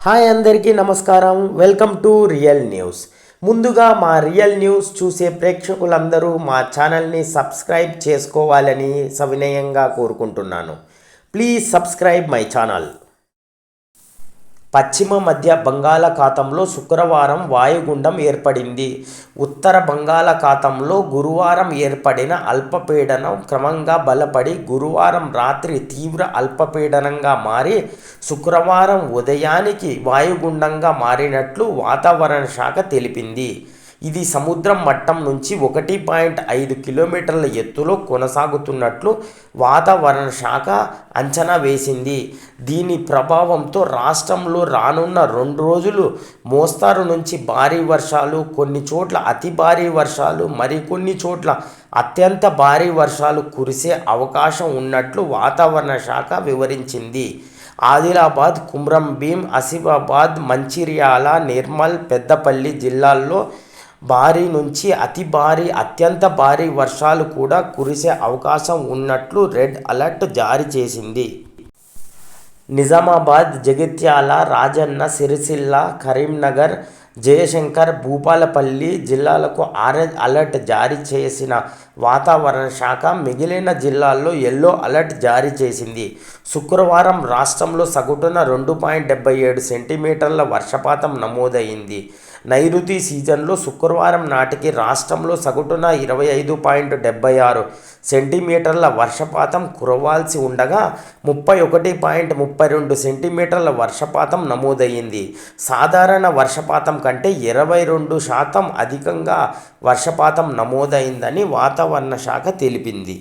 Hi అందరికీ నమస్కారం. Welcome to real news. ముందుగా మా రియల్ న్యూస్ చూసే ప్రేక్షకులందరూ మా ఛానల్ని సబ్స్క్రైబ్ చేసుకోవాలని సవినయంగా కోరుకుంటున్నాను. Please subscribe my channel. పశ్చిమ మధ్య బంగాళాఖాతంలో శుక్రవారం వాయుగుండం ఏర్పడింది. ఉత్తర బంగాళాఖాతంలో గురువారం ఏర్పడిన అల్పపీడనం క్రమంగా బలపడి గురువారం రాత్రి తీవ్ర అల్పపీడనంగా మారి శుక్రవారం ఉదయానికి వాయుగుండంగా మారినట్లు వాతావరణ శాఖ తెలిపింది. ఇది సముద్రం మట్టం నుంచి 1.5 కిలోమీటర్ల ఎత్తులో కొనసాగుతున్నట్లు వాతావరణ శాఖ అంచనా వేసింది. దీని ప్రభావంతో రాష్ట్రంలో రానున్న 2 రోజులు మోస్తారు నుంచి భారీ వర్షాలు, కొన్ని చోట్ల అతి భారీ వర్షాలు, మరికొన్ని చోట్ల అత్యంత భారీ వర్షాలు కురిసే అవకాశం ఉన్నట్లు వాతావరణ శాఖ వివరించింది. ఆదిలాబాద్, కుమ్రంభీం, ఆసిఫాబాద్, మంచిర్యాల, నిర్మల్, పెద్దపల్లి జిల్లాల్లో భారీ నుంచి అతి భారీ, అత్యంత భారీ వర్షాలు కూడా కురిసే అవకాశం ఉన్నట్లు రెడ్ అలర్ట్ జారీ చేసింది. నిజామాబాద్, జగిత్యాల, రాజన్న సిరిసిల్ల, కరీంనగర్, జయశంకర్, భూపాలపల్లి జిల్లాలకు ఆరెంజ్ అలర్ట్ జారీ చేసిన వాతావరణ శాఖ మిగిలిన జిల్లాల్లో ఎల్లో అలర్ట్ జారీ చేసింది. శుక్రవారం రాష్ట్రంలో సగటున 2.77 సెంటీమీటర్ల వర్షపాతం నమోదైంది. నైరుతి సీజన్లో శుక్రవారం నాటికి రాష్ట్రంలో సగటున 25.76 సెంటీమీటర్ల వర్షపాతం కురవాల్సి ఉండగా 31.32 సెంటీమీటర్ల వర్షపాతం నమోదయ్యింది. సాధారణ వర్షపాతం కంటే 22% అధికంగా వర్షపాతం నమోదైందని వాతావరణ శాఖ తెలిపింది.